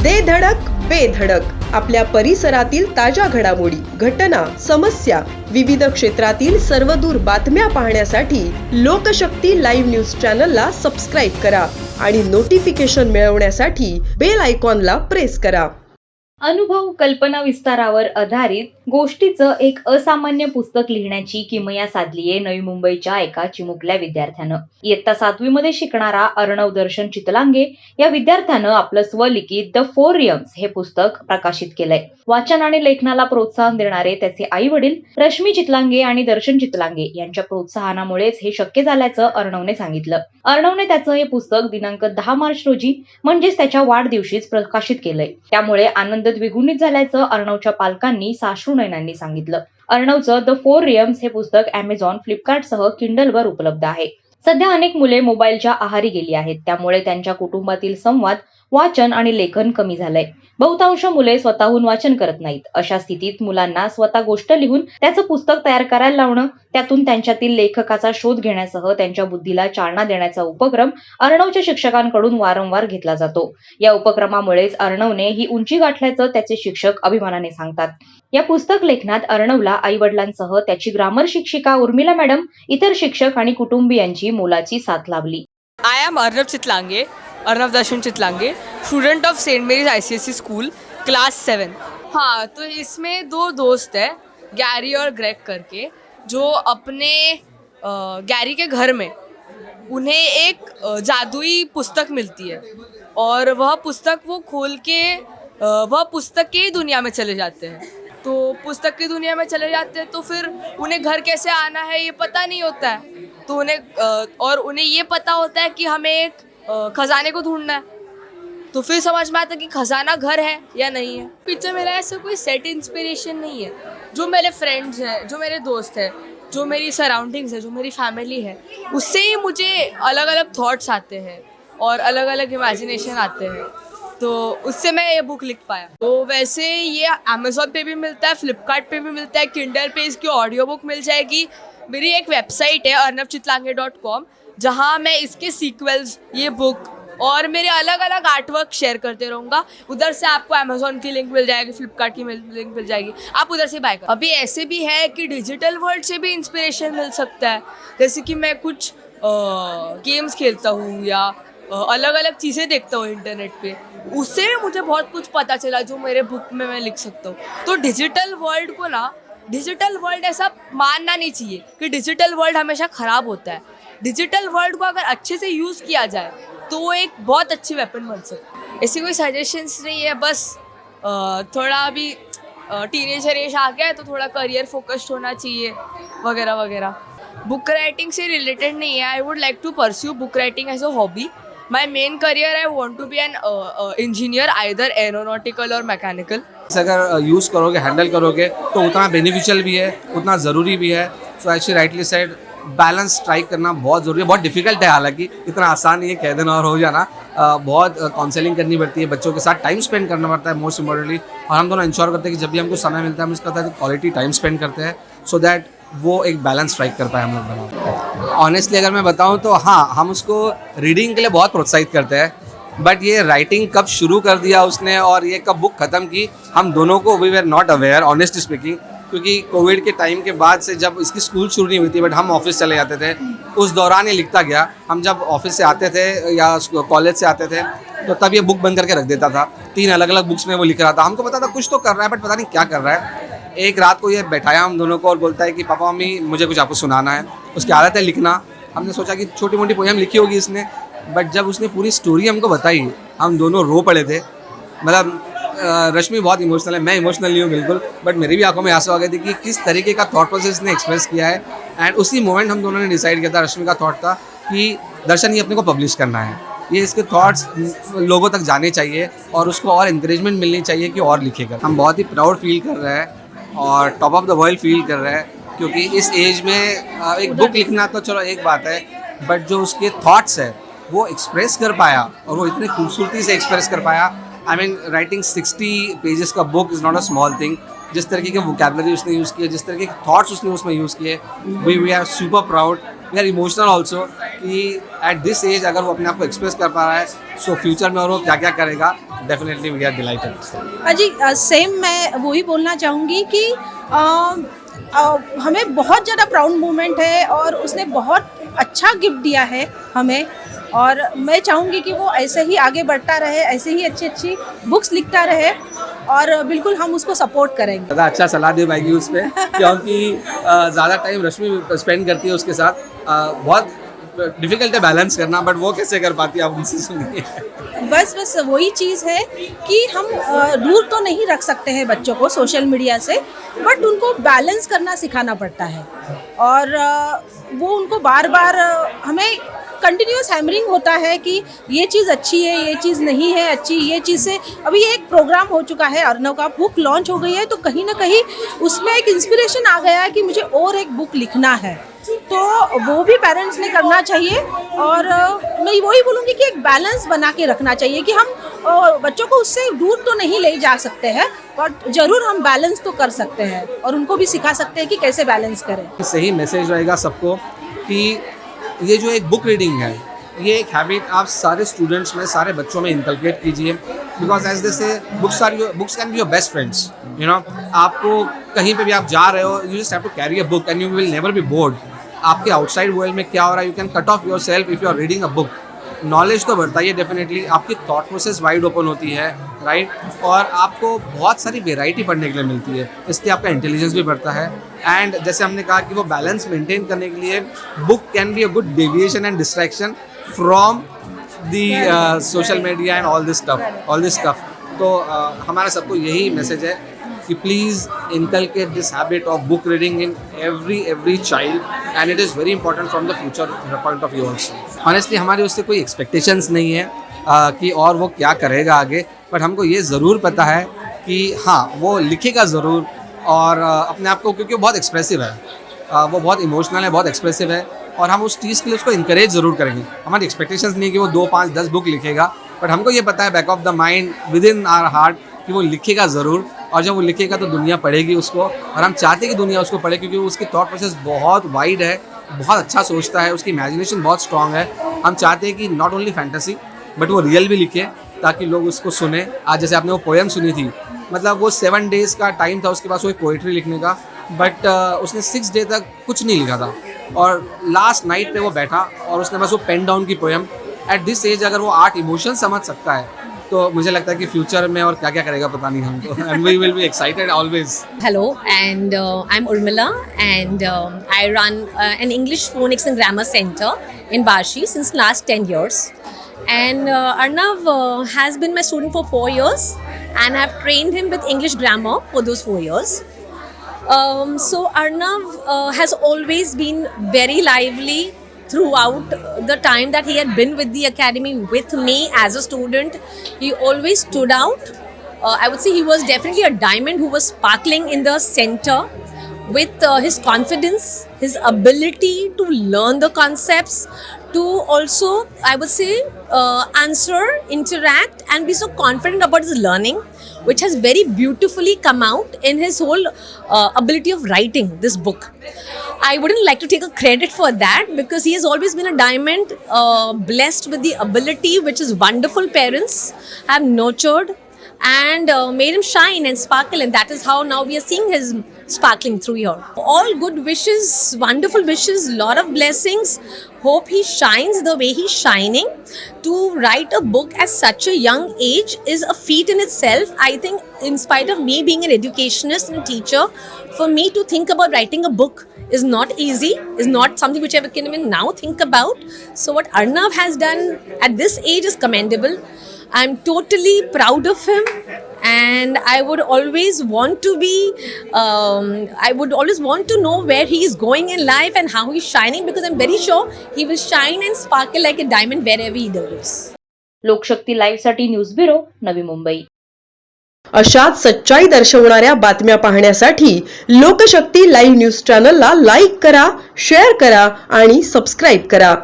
दे धडक बेधडक आपल्या परिसरातील ताज्या घडामोडी, घटना, समस्या, विविध क्षेत्रातील सर्वदूर बातम्या पाहण्यासाठी लोकशक्ती लाईव्ह न्यूज चॅनलला सबस्क्राईब करा आणि नोटिफिकेशन मिळवण्यासाठी बेल आयकॉनला प्रेस करा. अनुभव कल्पना विस्तारावर आधारित गोष्टीचं एक असामान्य पुस्तक लिहिण्याची किमया साधली आहे नवी मुंबईच्या एका चिमुकल्या विद्यार्थ्यानं. इयत्ता 7वी मध्ये शिकणारा अर्णव दर्शन चितलांगे या विद्यार्थ्यानं आपलं स्वलिखित द 4 रियम्स हे पुस्तक प्रकाशित केलंय. वाचन आणि लेखनाला प्रोत्साहन देणारे त्याचे आई वडील रश्मी चितलांगे आणि दर्शन चितलांगे यांच्या प्रोत्साहनामुळेच हे शक्य झाल्याचं अर्णवने सांगितलं. अर्णवने त्याचं हे पुस्तक दिनांक 10 मार्च रोजी म्हणजेच त्याच्या वाढदिवशीच प्रकाशित केलंय. त्यामुळे आनंद द्विगुणित झाल्याचं अर्णवच्या पालकांनी साश्रू नयनांनी सांगितलं. अर्णवचं द 4 रियम्स हे पुस्तक Amazon, फ्लिपकार्ट सह किंडलवर उपलब्ध आहे. सध्या अनेक मुले मोबाईलच्या आहारी गेली आहेत. त्यामुळे त्यांच्या कुटुंबातील संवाद, वाचन आणि लेखन कमी झालंय. बहुतांश मुले स्वतःहून वाचन करत नाहीत. अशा स्थितीत मुलांना स्वतः गोष्ट लिहून त्याचं पुस्तक तयार करायला लावणं, त्यातून त्यांच्यातील लेखकाचा शोध घेण्यासह त्यांच्या बुद्धीला चालना देण्याचा उपक्रम अर्णवच्या शिक्षकांकडून वारंवार घेतला जातो. या उपक्रमामुळेच अर्णवने ही उंची गाठल्याचं त्याचे शिक्षक अभिमानाने सांगतात. या पुस्तक लेखनात अर्णवला आई वडिलांसह त्याची ग्रामर शिक्षिका उर्मिला मॅडम, इतर शिक्षक आणि कुटुंबियांची मोलाची साथ लाभली. I am Arnav Darshan Chitlange, student of Saint Mary's ICSE school, class 7. हाँ, तो इसमें 2 दोस्त हैं, गैरी और ग्रेग करके, जो अपने गैरी के घर में उन्हें एक जादुई पुस्तक मिलती है और वह पुस्तक वो खोल के वह पुस्तक की दुनिया में चले जाते हैं. तो पुस्तक की दुनिया में चले जाते हैं तो फिर उन्हें घर कैसे आना है ये पता नहीं होता है. तो उन्हें ये पता होता है कि हमें एक खजाने को ढूंढना है. तो फिर समझ में आता कि खजाना घर है या नहीं है. पीछे मेरा ऐसा कोई सेट इंस्पिरेशन नहीं है. जो मेरे फ्रेंड्स हैं, जो मेरे दोस्त हैं, जो मेरी सराउंडिंग्स है, जो मेरी फैमिली है, उससे ही मुझे अलग अलग थॉट्स आते हैं और अलग अलग इमेजिनेशन आते हैं. तो उससे मैं ये बुक लिख पाया. तो वैसे ये Amazon पे भी मिलता है, फ्लिपकार्ट पे भी मिलता है, किंडल पे इसकी ऑडियो बुक मिल जाएगी. मेरी एक वेबसाइट है arnavchitlange.com, जहाँ मैं इसके सीक्वल्स, ये बुक और मेरे अलग अलग आर्टवर्क शेयर करते रहूँगा. उधर से आपको Amazon की लिंक मिल जाएगी, फ्लिपकार्ट की लिंक मिल जाएगी, आप उधर से बाय कर. अभी ऐसे भी है कि डिजिटल वर्ल्ड से भी इंस्पिरेशन मिल सकता है. जैसे कि मैं कुछ गेम्स खेलता हूँ या अलग अलग चीज़ें देखता हूँ इंटरनेट पे, उससे भी मुझे बहुत कुछ पता चला जो मेरे बुक में मैं लिख सकता हूँ. तो डिजिटल वर्ल्ड ऐसा मानना नहीं चाहिए कि डिजिटल वर्ल्ड हमेशा ख़राब होता है. डिजिटल वर्ल्ड को अगर अच्छे से यूज़ किया जाए तो वो एक बहुत अच्छी वेपन बन सकती है. ऐसी कोई सजेशंस नहीं है, बस थोड़ा अभी टीनेजर एज आ गया है तो थोड़ा करियर फोकस्ड होना चाहिए वगैरह वगैरह. बुक राइटिंग से रिलेटेड नहीं है. I would like to pursue book writing as a hobby. My main career, I want to be an engineer, either aeronautical और मैकेनिकल. अगर यूज़ करोगे, हैंडल करोगे तो उतना बेनिफिशियल भी है, उतना ज़रूरी भी है. So actually rightly said, balance strike करना बहुत ज़रूरी है. बहुत डिफिकल्ट है, हालांकि इतना आसान नहीं है कह देना और हो जाना. बहुत काउंसलिंग करनी पड़ती है, बच्चों के साथ टाइम स्पेंड करना पड़ता है मोस्ट इम्पॉर्टेंटली. और हम दोनों इंश्योर करते हैं कि जब भी हमको समय मिलता है हम इसका क्वालिटी टाइम स्पेंड करते हैं, सो दैट वो एक बैलेंस स्ट्राइक कर पाए हम लोग. ऑनेस्टली अगर मैं बताऊँ तो हाँ, हम उसको रीडिंग के लिए बहुत प्रोत्साहित करते हैं. बट ये राइटिंग कब शुरू कर दिया उसने और ये कब बुक ख़त्म की, हम दोनों को we were not aware honestly speaking. क्योंकि कोविड के टाइम के बाद से जब इसकी स्कूल शुरू नहीं हुई थी, बट हम ऑफिस चले जाते थे, उस दौरान ये लिखता गया. हम जब ऑफिस से आते थे या कॉलेज से आते थे तो तब ये बुक बंद करके रख देता था. 3 अलग अलग बुक्स में वो लिख रहा था. हमको पता था कुछ तो कर रहा है बट पता नहीं क्या कर रहा है. एक रात को ये बैठाया हम दोनों को और बोलता है कि पापा मम्मी मुझे कुछ आपको सुनाना है. उसकी आदत है लिखना. हमने सोचा कि छोटी मोटी पोएम लिखी होगी इसने, बट जब उसने पूरी स्टोरी हमको बताई हम दोनों रो पड़े थे. मतलब रश्मि बहुत इमोशनल है, मैं इमोशनल नहीं हूँ बिल्कुल, बट मेरी भी आंखों में आंसू आ गए थे कि किस तरीके का थॉट प्रोसेस ने एक्सप्रेस किया है. एंड उसी मोमेंट हम दोनों ने डिसाइड किया था, रश्मि का थॉट था कि दर्शन ये अपने को पब्लिश करना है, ये इसके थॉट्स लोगों तक जाने चाहिए और उसको और इंकरेजमेंट मिलनी चाहिए कि और लिखेगा. हम बहुत ही प्राउड फील कर रहे हैं और top of the world feel कर रहे हैं, क्योंकि इस एज में एक बुक लिखना तो चलो एक बात है, बट जो उसके थॉट्स है वो एक्सप्रेस कर पाया और वो इतनी खूबसूरती से एक्सप्रेस कर पाया. आई मीन राइटिंग 60 पेजेस का book is not a small thing. जिस तरीके के वोकैबुलरी उसने यूज़ किए, जिस तरीके के थॉट्स उसने उसमें यूज़ किए, we are super proud. We are emotional also कि एट दिस एज अगर वो अपने आप को एक्सप्रेस कर पा रहा है, सो फ्यूचर में और वो क्या क्या करेगा डेफिनेटली वी आर डिलाइटेड। अजी सेम मैं वही बोलना चाहूँगी कि हमें बहुत ज़्यादा प्राउड मोमेंट है और उसने बहुत अच्छा गिफ्ट दिया है हमें, और मैं चाहूँगी कि वो ऐसे ही आगे बढ़ता रहे, ऐसे ही अच्छी अच्छी बुक्स लिखता रहे, और बिल्कुल हम उसको सपोर्ट करेंगे। ज़्यादा अच्छा सलाह दे पाएगी उस पर, क्योंकि ज़्यादा टाइम रश्मि स्पेंड करती है उसके साथ। बहुत डिफिकल्ट है बैलेंस करना, बट वो कैसे कर पाती है आप उनसे सुनिए। बस वही चीज़ है कि हम दूर तो नहीं रख सकते हैं बच्चों को सोशल मीडिया से, बट उनको बैलेंस करना सिखाना पड़ता है, और वो उनको बार बार हमें कंटिन्यूस हैमरिंग होता है कि ये चीज़ अच्छी है, ये चीज़ नहीं है अच्छी, ये चीज़ से। अभी एक प्रोग्राम हो चुका है, अर्नव का बुक लॉन्च हो गई है, तो कहीं ना कहीं उसमें एक इंस्पिरेशन आ गया है कि मुझे और एक बुक लिखना है, तो वो भी पेरेंट्स ने करना चाहिए। और मैं वही बोलूँगी कि एक बैलेंस बना के रखना चाहिए कि हम बच्चों को उससे दूर तो नहीं ले जा सकते हैं, बट ज़रूर हम बैलेंस तो कर सकते हैं और उनको भी सिखा सकते हैं कि कैसे बैलेंस करें। सही मैसेज रहेगा सबको कि ये जो एक बुक रीडिंग है, ये एक हैबिट आप सारे स्टूडेंट्स में, सारे बच्चों में इंकलकेट कीजिए, because as they say books can be your best friends. You know, आपको कहीं पे भी आप जा रहे हो, you just have to carry a book and you will never be bored. आपके आउटसाइड वर्ल्ड में क्या हो रहा है, you can cut off yourself if you are reading a book. Knowledge तो बढ़ता ही है डेफिनेटली, आपकी थॉट प्रोसेस वाइड ओपन होती है, राइट, और आपको बहुत सारी वेराइटी पढ़ने के लिए मिलती है, इसलिए आपका इंटेलिजेंस भी बढ़ता है। एंड जैसे हमने कहा कि वो बैलेंस मेंटेन करने के लिए book can be a good deviation and distraction from the social media and all this stuff. तो हमारा सबको यही मैसेज है कि please inculcate this habit of book reading in every child, and it is very important from the future point of view also. Honestly हमारी उससे कोई expectations नहीं है कि और वो क्या करेगा आगे, बट हमको ये ज़रूर पता है कि हाँ, वो लिखेगा ज़रूर, और अपने आप को, क्योंकि वो बहुत एक्सप्रेसिव है, वो बहुत इमोशनल है, बहुत एक्सप्रेसिव है, और हम उस चीज़ के लिए उसको इंकरेज ज़रूर करेंगे। हमारी एक्सपेक्टेशंस नहीं कि वो 2, 5, 10 बुक लिखेगा, बट हमको ये पता है back of the mind, within our heart, कि वो लिखेगा ज़रूर, और जब वो लिखेगा तो दुनिया पढ़ेगी उसको, और हम चाहते हैं कि दुनिया उसको पढ़े, क्योंकि उसकी थॉट प्रोसेस बहुत वाइड है, बहुत अच्छा सोचता है, उसकी इमेजिनेशन बहुत स्ट्रॉन्ग है। हम चाहते हैं कि नॉट ओनली फैंटेसी बट वो रियल भी लिखे, ताकि लोग उसको सुने। आज जैसे आपने वो पोएम सुनी थी, मतलब वो 7 डेज़ का टाइम था उसके पास वो पोइट्री लिखने का, बट उसने 6 डे तक कुछ नहीं लिखा था, और लास्ट नाइट पे वो बैठा और उसने बस वो पेन डाउन की पोएम। एट दिस एज अगर वो आर्ट इमोशन समझ सकता है, तो मुझे लगता है कि फ्यूचर में और क्या क्या करेगा पता नहीं हमको, and we will be excited always. Hello, and I'm Urmila, and I run an English Phonics and Grammar Center in Barshi since last 10 years. And Arnav has been my student for 4 years, and I've trained him with English grammar for those 4 years. So Arnav has always been very lively throughout the time that he had been with the academy with me as a student. He always stood out. I would say he was definitely a diamond who was sparkling in the center with his confidence, his ability to learn the concepts, to also, I would say, answer, interact, and be so confident about his learning, which has very beautifully come out in his whole ability of writing this book. I wouldn't like to take a credit for that, because he has always been a diamond, blessed with the ability which his wonderful parents have nurtured and made him shine and sparkle, and that is how now we are seeing his sparkling through here. All good wishes, wonderful wishes, lot of blessings. Hope he shines the way he's shining. To write a book at such a young age is a feat in itself. I think, in spite of me being an educationist and a teacher, for me to think about writing a book is not easy, is not something which I can even now think about. So what Arnav has done at this age is commendable. I'm totally proud of him, and I would always want to be, I would always want to know where he is going in life and how he's shining, because I'm very sure he will shine and sparkle like a diamond wherever he goes. Lokshakti live साठी news bureau, Navi Mumbai. अशाच सच्चाई दर्शवणाऱ्या बातम्या पाहण्यासाठी लोकशक्ती live news चॅनलला like करा, share करा आणि subscribe करा.